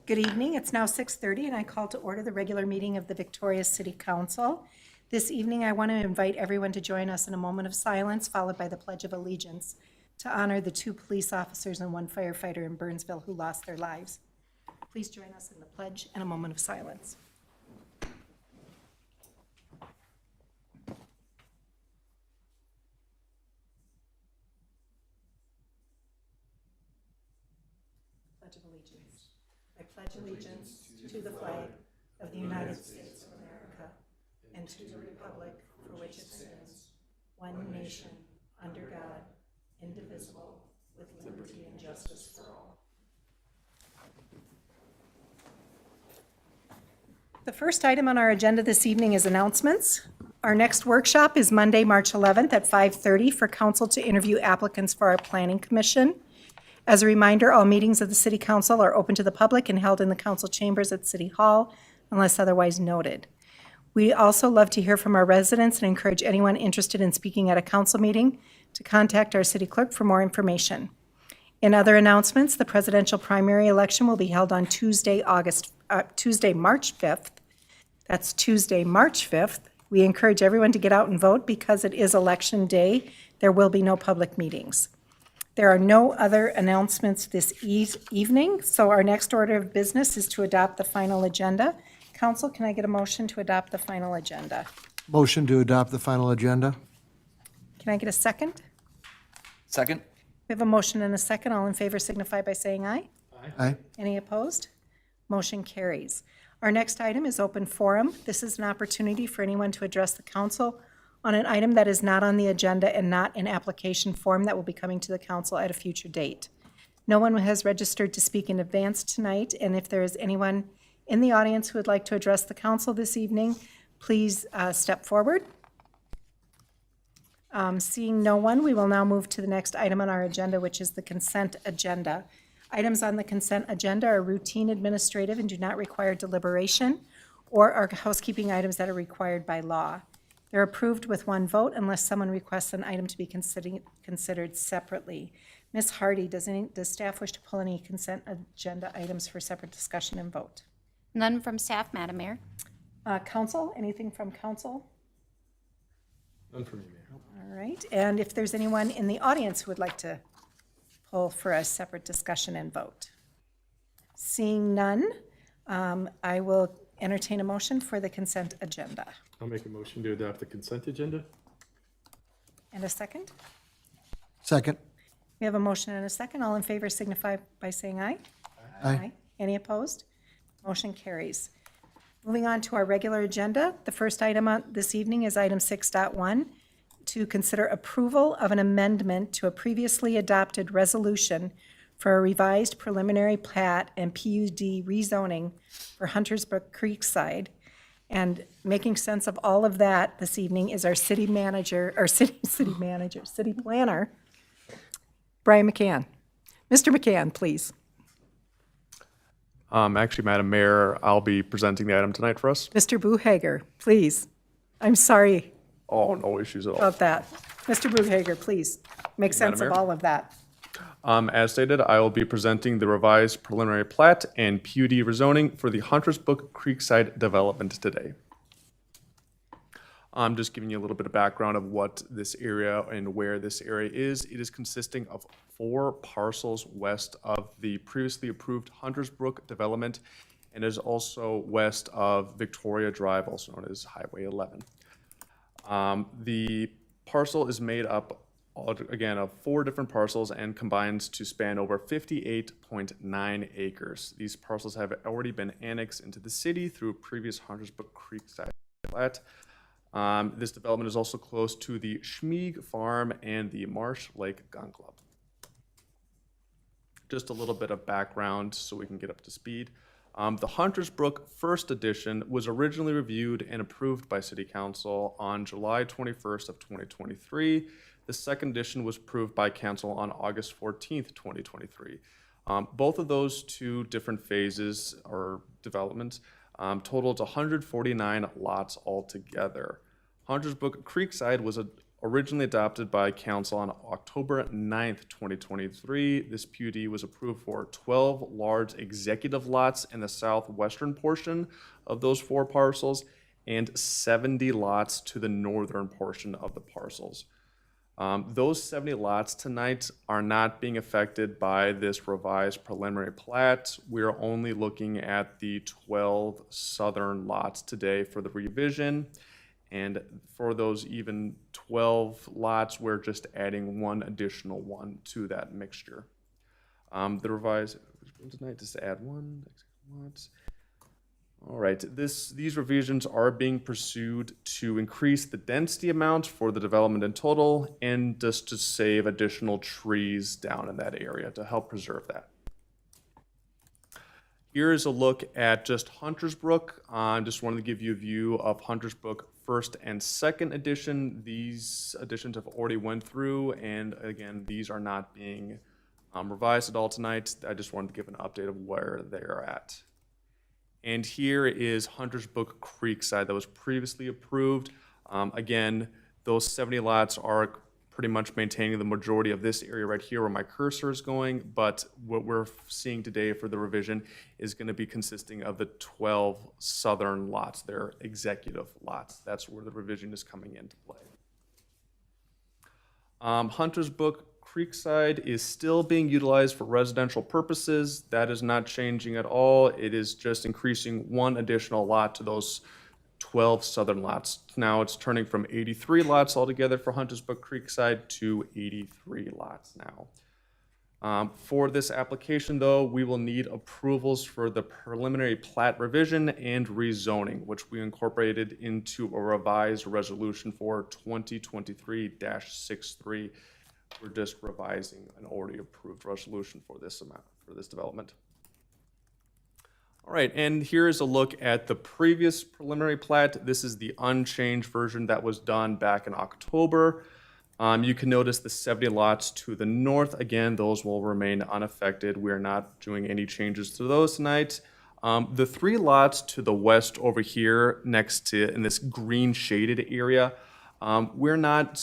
Good evening. It's now 6:30 and I call to order the regular meeting of the Victoria City Council. This evening, I want to invite everyone to join us in a moment of silence followed by the Pledge of Allegiance to honor the 2 police officers and 1 firefighter in Burnsville who lost their lives. Please join us in the pledge and a moment of silence. Pledge of Allegiance. I pledge allegiance to the flag of the United States of America and to the republic for which it stands, one nation, under God, indivisible, with liberty and justice for all. The first item on our agenda this evening is announcements. Our next workshop is Monday, March 11th at 5:30 for council to interview applicants for our Planning Commission. As a reminder, all meetings of the City Council are open to the public and held in the council chambers at City Hall unless otherwise noted. We also love to hear from our residents and encourage anyone interested in speaking at a council meeting to contact our city clerk for more information. In other announcements, the presidential primary election will be held on Tuesday, March 5th. That's Tuesday, March 5th. We encourage everyone to get out and vote because it is election day. There will be no public meetings. There are no other announcements this evening, so our next order of business is to adopt the final agenda. Council, can I get a motion to adopt the final agenda? Motion to adopt the final agenda? Can I get a second? Second. We have a motion and a second. All in favor signify by saying aye. Aye. Any opposed? Motion carries. Our next item is open forum. This is an opportunity for anyone to address the council on an item that is not on the agenda and not in application form that will be coming to the council at a future date. No one has registered to speak in advance tonight, and if there is anyone in the audience who would like to address the council this evening, please step forward. Seeing no one, we will now move to the next item on our agenda, which is the consent agenda. Items on the consent agenda are routine administrative and do not require deliberation, or are housekeeping items that are required by law. They're approved with one vote unless someone requests an item to be considered separately. Ms. Hardy, does staff wish to pull any consent agenda items for separate discussion and vote? None from staff, Madam Mayor. Council, anything from council? None from you, Mayor. All right, and if there's anyone in the audience who would like to pull for a separate discussion and vote? Seeing none, I will entertain a motion for the consent agenda. I'll make a motion to adopt the consent agenda. And a second? Second? We have a motion and a second. All in favor signify by saying aye. Aye. Any opposed? Motion carries. Moving on to our regular agenda, the first item on this evening is item 6.1, to consider approval of an amendment to a previously adopted resolution for a revised preliminary plat and PUD rezoning for Hunters Brook Creekside. And making sense of all of that this evening is our city planner, Brian McCann. Mr. McCann, please. Actually, Madam Mayor, I'll be presenting the item tonight for us. Mr. Buhager, please. I'm sorry Oh, no issues at all. about that. Mr. Buhager, please, make sense of Mayor? all of that. As stated, I will be presenting the revised preliminary plat and PUD rezoning for the Hunters Brook Creekside development today. I'm just giving you a little bit of background of what this area and where this area is. It is consisting of 4 parcels west of the previously approved Hunters Brook development and is also west of Victoria Drive, also known as Highway 11. The parcel is made up, again, of 4 different parcels and combines to span over 58.9 acres. These parcels have already been annexed into the city through previous Hunters Brook Creekside plat. This development is also close to the Schmieg Farm and the Marsh Lake Gun Club. Just a little bit of background so we can get up to speed. The Hunters Brook First Edition was originally reviewed and approved by City Council on July 21st of 2023. The second edition was approved by Council on August 14th, 2023. Both of those 2 different phases or developments totaled 149 lots altogether. Hunters Brook Creekside was originally adopted by council on October 9th, 2023. This PUD was approved for 12 large executive lots in the southwestern portion of those 4 parcels and 70 lots to the northern portion of the parcels. Those 70 lots tonight are not being affected by this revised preliminary plat. We're only looking at the 12 southern lots today for the revision. And for those even 12 lots, we're just adding one additional one to that mixture. The revised tonight, just to add one lots. All right, these revisions are being pursued to increase the density amount for the development in total and just to save additional trees down in that area to help preserve that. Here is a look at just Hunters Brook. I just wanted to give you a view of Hunters Brook first and second edition. These editions have already went through, and again, these are not being revised at all tonight. I just wanted to give an update of where they're at. And here is Hunters Brook Creekside that was previously approved. Again, those 70 lots are pretty much maintaining the majority of this area right here where my cursor is going, but what we're seeing today for the revision is going to be consisting of the 12 southern lots. They're executive lots. That's where the revision is coming into play. Hunters Brook Creekside is still being utilized for residential purposes. That is not changing at all. It is just increasing one additional lot to those 12 southern lots. Now it's turning from 83 lots altogether for Hunters Brook Creekside to 83 lots now. For this application, though, we will need approvals for the preliminary plat revision and rezoning, which we incorporated into a revised resolution for 2023-63. We're just revising an already approved resolution for this development. All right, and here is a look at the previous preliminary plat. This is the unchanged version that was done back in October. You can notice the 70 lots to the north. Again, those will remain unaffected. We are not doing any changes to those tonight. The 3 lots to the west over here next to, in this green shaded area, we're not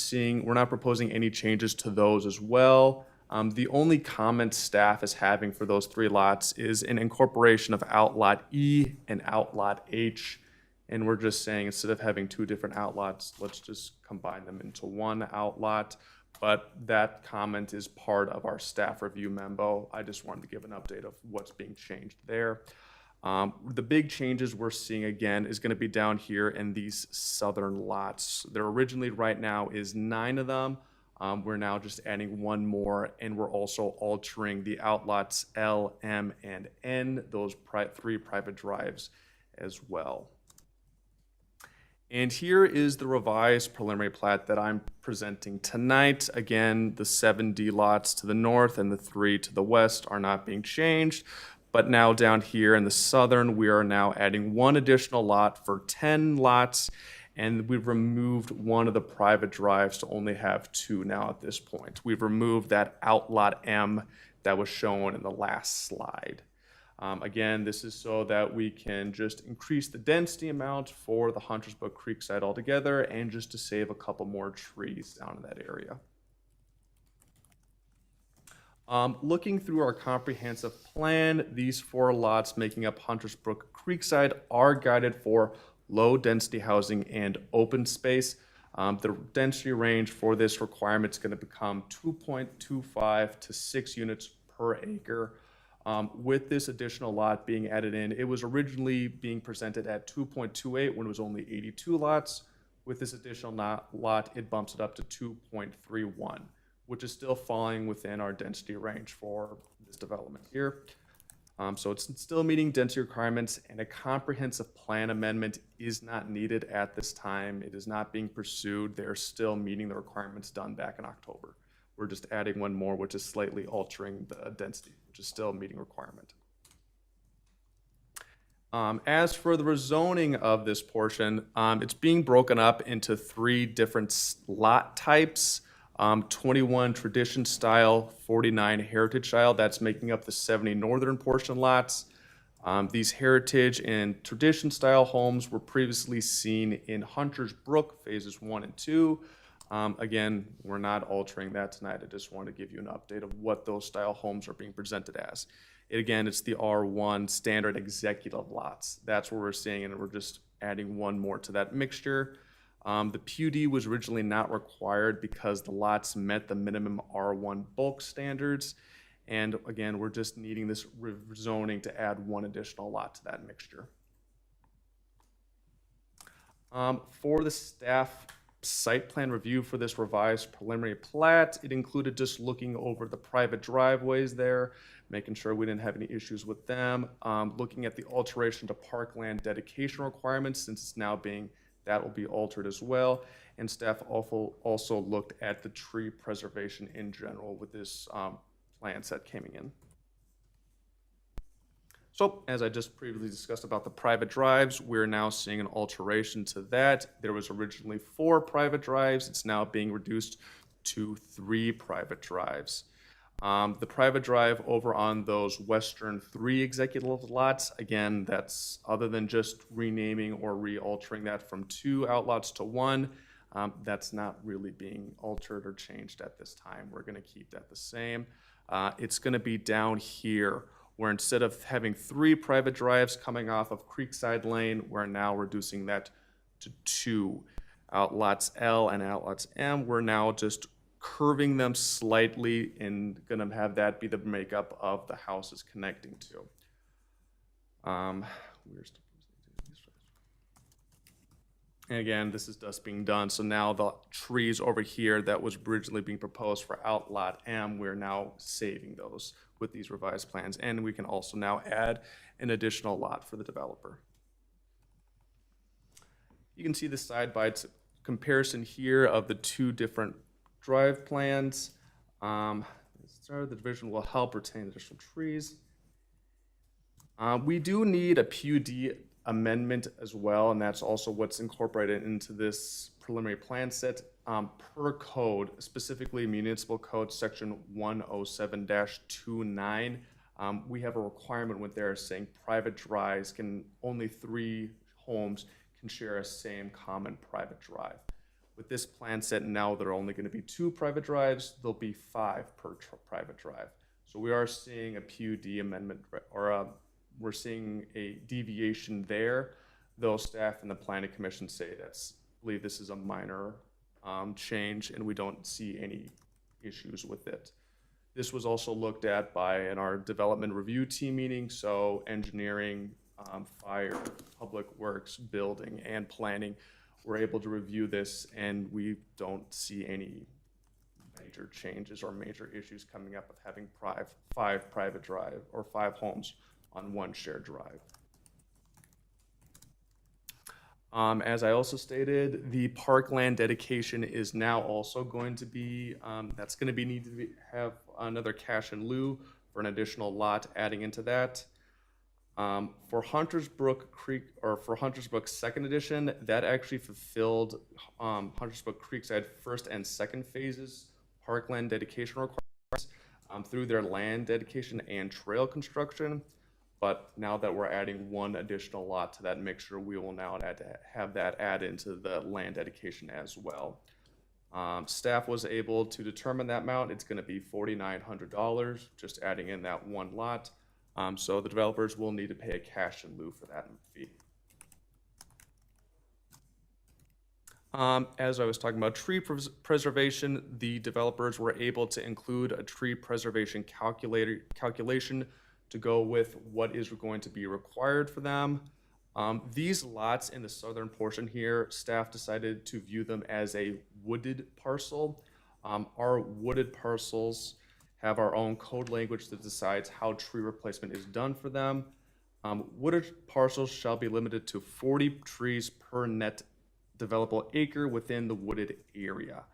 proposing any changes to those as well. The only comment staff is having for those 3 lots is an incorporation of outlot E and outlot H. And we're just saying instead of having 2 different outlots, let's just combine them into one outlot. But that comment is part of our staff review memo. I just wanted to give an update of what's being changed there. The big changes we're seeing again is going to be down here in these southern lots. There originally right now is 9 of them. We're now just adding 1 more, and we're also altering the outlots L, M, and N, those 3 private drives as well. And here is the revised preliminary plat that I'm presenting tonight. Again, the 70 lots to the north and the 3 to the west are not being changed. But now down here in the southern, we are now adding 1 additional lot for 10 lots. And we've removed 1 of the private drives to only have 2 now at this point. We've removed that outlot M that was shown in the last slide. Again, this is so that we can just increase the density amount for the Hunters Brook Creekside altogether and just to save a couple more trees down in that area. Looking through our comprehensive plan, these 4 lots making up Hunters Brook Creekside are guided for low density housing and open space. The density range for this requirement is going to become 2.25 to 6 units per acre. With this additional lot being added in, it was originally being presented at 2.28 when it was only 82 lots. With this additional lot, it bumps it up to 2.31, which is still falling within our density range for this development here. So it's still meeting density requirements, and a comprehensive plan amendment is not needed at this time. It is not being pursued. They're still meeting the requirements done back in October. We're just adding 1 more, which is slightly altering the density, which is still meeting requirement. As for the rezoning of this portion, it's being broken up into 3 different lot types. 21 tradition style, 49 heritage style. That's making up the 70 northern portion lots. These heritage and tradition style homes were previously seen in Hunters Brook phases 1 and 2. Again, we're not altering that tonight. I just want to give you an update of what those style homes are being presented as. Again, it's the R1 standard executive lots. That's what we're seeing, and we're just adding one more to that mixture. The PUD was originally not required because the lots met the minimum R1 bulk standards. And again, we're just needing this zoning to add one additional lot to that mixture. For the staff site plan review for this revised preliminary plat, it included just looking over the private driveways there, making sure we didn't have any issues with them, looking at the alteration to parkland dedication requirements, since it's now being, that will be altered as well. And staff also looked at the tree preservation in general with this plan set coming in. So, as I just previously discussed about the private drives, we're now seeing an alteration to that. There was originally 4 private drives. It's now being reduced to 3 private drives. The private drive over on those western 3 executive lots, again, that's other than just renaming or re-altering that from 2 outlots to 1, that's not really being altered or changed at this time. We're gonna keep that the same. It's gonna be down here, where instead of having 3 private drives coming off of Creekside Lane, we're now reducing that to 2. Outlots L and outlots M, we're now just curving them slightly and gonna have that be the makeup of the houses connecting to. And again, this is just being done, so now the trees over here that was originally being proposed for outlot M, we're now saving those with these revised plans, and we can also now add an additional lot for the developer. You can see the side by comparison here of the 2 different drive plans. The division will help retain additional trees. We do need a PUD amendment as well, and that's also what's incorporated into this preliminary plan set. Per code, specifically Municipal Code Section 107-29, we have a requirement with there saying private drives can, only 3 homes can share a same common private drive. With this plan set now, there are only going to be 2 private drives. There'll be 5 per private drive. So we are seeing a PUD amendment, or we're seeing a deviation there, though staff and the planning commission say believe this is a minor change, and we don't see any issues with it. This was also looked at in our development review team meeting, so engineering, fire, public works, building, and planning were able to review this, and we don't see any major changes or major issues coming up with having 5 private drive or 5 homes on 1 shared drive. As I also stated, the parkland dedication is now also going to be, that's going to need to have another cash in lieu for an additional lot adding into that. For Hunters Brook Creek, or for Hunters Brook Second Edition, that actually fulfilled Hunters Brook Creekside first and second phases parkland dedication requirements through their land dedication and trail construction. But now that we're adding 1 additional lot to that mixture, we will now have that add into the land dedication as well. Staff was able to determine that amount. It's going to be $4,900, just adding in that 1 lot. So the developers will need to pay a cash in lieu for that fee. As I was talking about tree preservation, the developers were able to include a tree preservation calculation to go with what is going to be required for them. These lots in the southern portion here, staff decided to view them as a wooded parcel. Our wooded parcels have our own code language that decides how tree replacement is done for them. Wooded parcels shall be limited to 40 trees per net developable acre within the wooded area.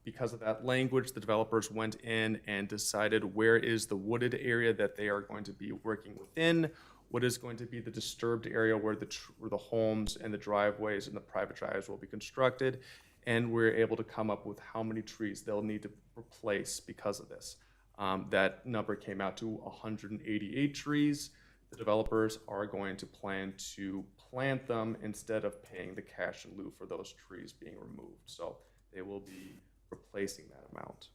Because of that language, the developers went in and decided where is the wooded area that they are going to be working within, what is going to be the disturbed area where the homes and the driveways and the private drives will be constructed, and we're able to come up with how many trees they'll need to replace because of this. That number came out to 188 trees. The developers are going to plan to plant them instead of paying the cash in lieu for those trees being removed. So they will be replacing that amount.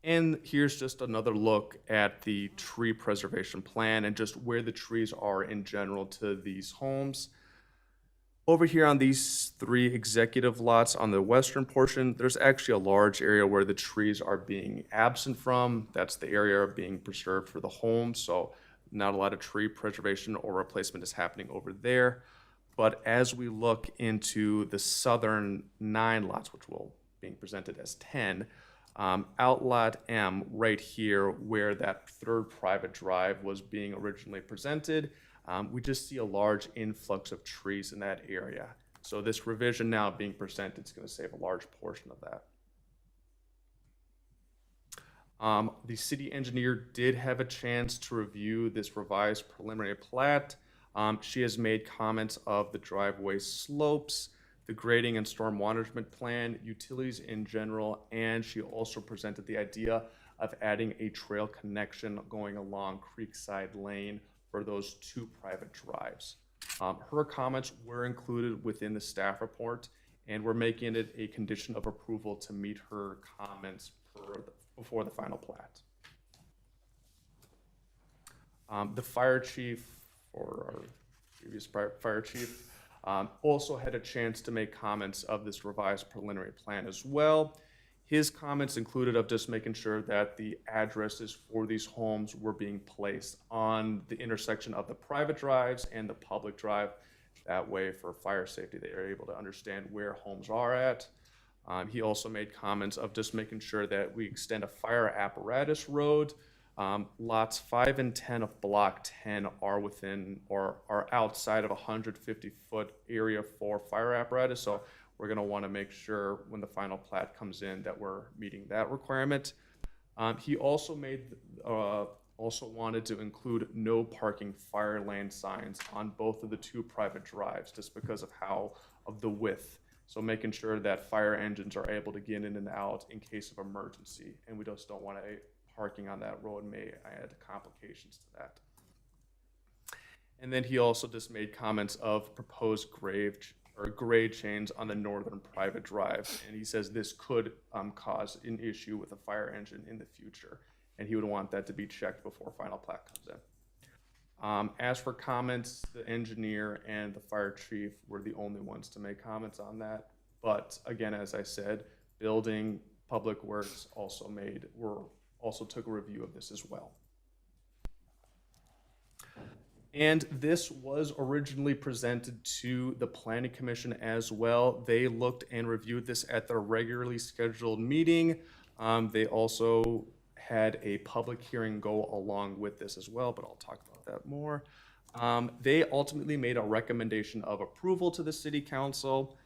And here's just another look at the tree preservation plan and just where the trees are in general to these homes. Over here on these 3 executive lots on the western portion, there's actually a large area where the trees are being absent from. That's the area being preserved for the home, so not a lot of tree preservation or replacement is happening over there. But as we look into the southern 9 lots, which will being presented as 10, Outlot M right here where that 3rd private drive was being originally presented, we just see a large influx of trees in that area. So this revision now being presented is going to save a large portion of that. The city engineer did have a chance to review this revised preliminary plat. She has made comments of the driveway slopes, the grading and storm management plan, utilities in general, and she also presented the idea of adding a trail connection going along Creekside Lane for those 2 private drives. Her comments were included within the staff report, and we're making it a condition of approval to meet her comments before the final plat. The fire chief, or our previous fire chief, also had a chance to make comments of this revised preliminary plan as well. His comments included of just making sure that the addresses for these homes were being placed on the intersection of the private drives and the public drive. That way, for fire safety, they are able to understand where homes are at. He also made comments of just making sure that we extend a fire apparatus road. Lots 5 and 10 of block 10 are within or are outside of a 150-foot area for fire apparatus. So we're going to want to make sure when the final plat comes in that we're meeting that requirement. He also also wanted to include no parking fire lane signs on both of the 2 private drives just because of the width. So making sure that fire engines are able to get in and out in case of emergency, and we just don't want to parking on that road may add complications to that. And then he also just made comments of proposed grade change on the northern private drive, and he says this could cause an issue with a fire engine in the future, and he would want that to be checked before final plat comes in. As for comments, the engineer and the fire chief were the only ones to make comments on that. But again, as I said, building, public works also took a review of this as well. And this was originally presented to the Planning Commission as well. They looked and reviewed this at their regularly scheduled meeting. They also had a public hearing go along with this as well, but I'll talk about that more. They ultimately made a recommendation of approval to the City Council.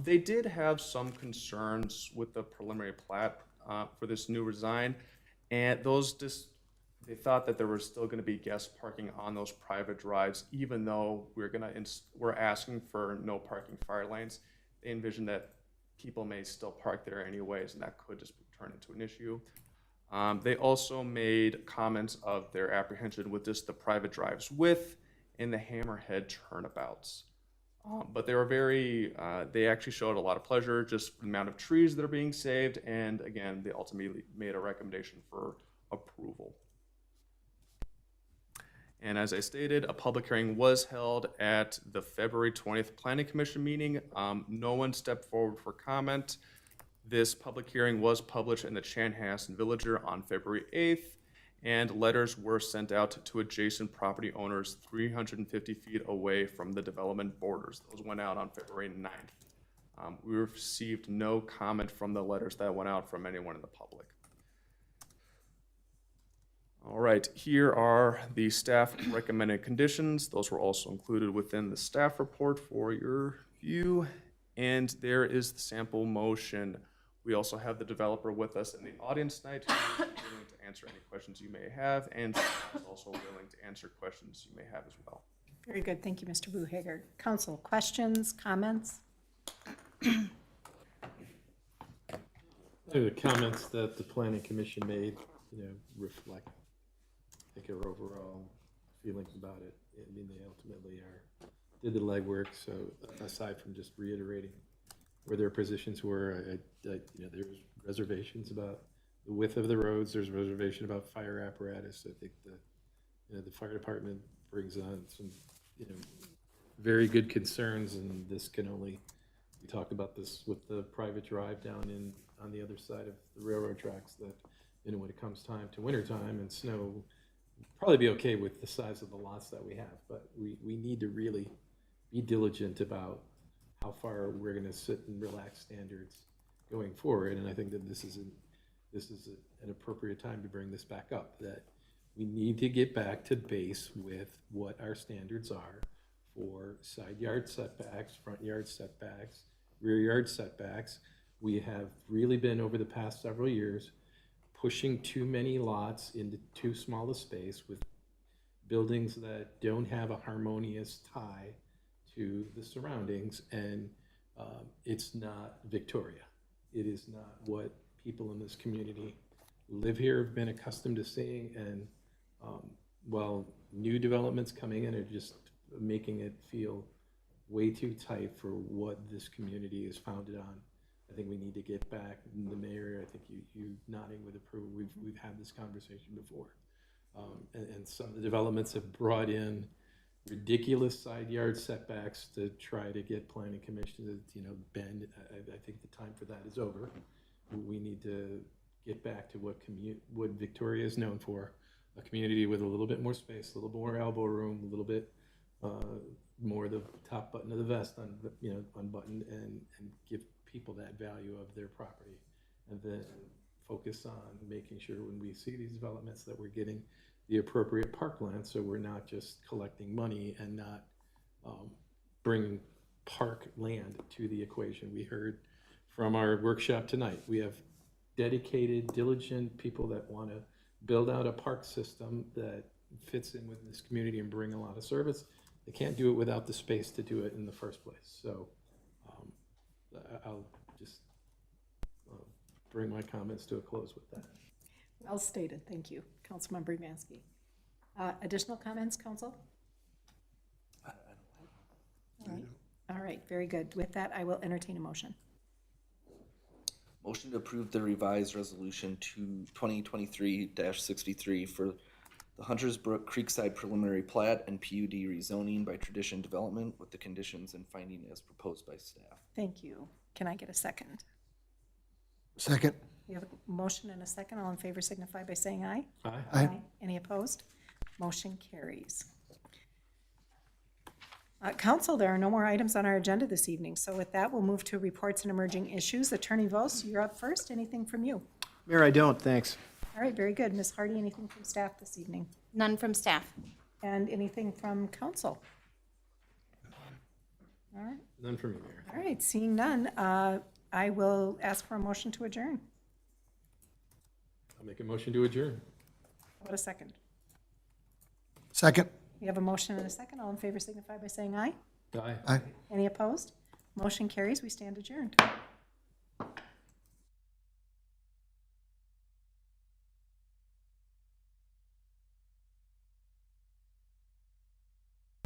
They did have some concerns with the preliminary plat for this new design, and they thought that there was still going to be guest parking on those private drives, even though we're asking for no parking fire lanes. They envision that people may still park there anyways, and that could just turn into an issue. They also made comments of their apprehension with just the private drives width and the hammerhead turnabouts. But they were they actually showed a lot of pleasure, just the amount of trees that are being saved, and again, they ultimately made a recommendation for approval. And as I stated, a public hearing was held at the February 20th Planning Commission meeting. No one stepped forward for comment. This public hearing was published in the Chanhassen Villager on February 8th, and letters were sent out to adjacent property owners 350 feet away from the development borders. Those went out on February 9th. We received no comment from the letters that went out from anyone in the public. All right, here are the staff recommended conditions. Those were also included within the staff report for your view. And there is the sample motion. We also have the developer with us in the audience tonight who is willing to answer any questions you may have, and is also willing to answer questions you may have as well. Very good. Thank you, Mr. Buhager. Council, questions, comments? The comments that the Planning Commission made, reflect, I think, our overall feelings about it. I mean, they ultimately are did the legwork, so aside from just reiterating where their positions were, there was reservations about the width of the roads, there's reservation about fire apparatus. I think the fire department brings on some, very good concerns, and this can only, we talked about this with the private drive down on the other side of the railroad tracks, that, when it comes time to winter time and snow, probably be okay with the size of the lots that we have, but we need to really be diligent about how far we're gonna sit and relax standards going forward, and I think that this is an appropriate time to bring this back up, that we need to get back to base with what our standards are for side yard setbacks, front yard setbacks, rear yard setbacks. We have really been, over the past several years, pushing too many lots into too small a space with buildings that don't have a harmonious tie to the surroundings, and it's not Victoria. It is not what people in this community who live here have been accustomed to seeing, and while new developments coming in are just making it feel way too tight for what this community is founded on. I think we need to get back, and the mayor, I think you nodding with approval, we've had this conversation before. And some of the developments have brought in ridiculous side yard setbacks to try to get planning commission to, bend. I think the time for that is over. We need to get back to what Victoria is known for, a community with a little bit more space, a little more elbow room, a little bit more the top button of the vest unbuttoned, and give people that value of their property, and then focus on making sure when we see these developments that we're getting the appropriate parkland, so we're not just collecting money and not bringing park land to the equation. We heard from our workshop tonight, we have dedicated, diligent people that want to build out a park system that fits in with this community and bring a lot of service. They can't do it without the space to do it in the first place. So I'll just bring my comments to a close with that. Well stated, thank you, Councilmember Mansky. Additional comments, council? All right, very good. With that, I will entertain a motion. Motion to approve the revised resolution to 2023-63 for the Hunters Brook Creekside preliminary plat and PUD rezoning by Tradition Development with the conditions and finding as proposed by staff. Thank you. Can I get a second? Second. We have a motion and a second. All in favor signify by saying aye. Aye. Aye. Any opposed? Motion carries. Council, there are no more items on our agenda this evening. So with that, we'll move to reports and emerging issues. Attorney Vos, you're up first. Anything from you? Mayor, I don't, thanks. All right, very good. Ms. Hardy, anything from staff this evening? None from staff. And anything from council? All right, None from you, Mayor. all right, seeing none, I will ask for a motion to adjourn. I'll make a motion to adjourn. What a second. Second. We have a motion and a second. All in favor signify by saying aye. Aye. Aye. Any opposed? Motion carries. We stand adjourned.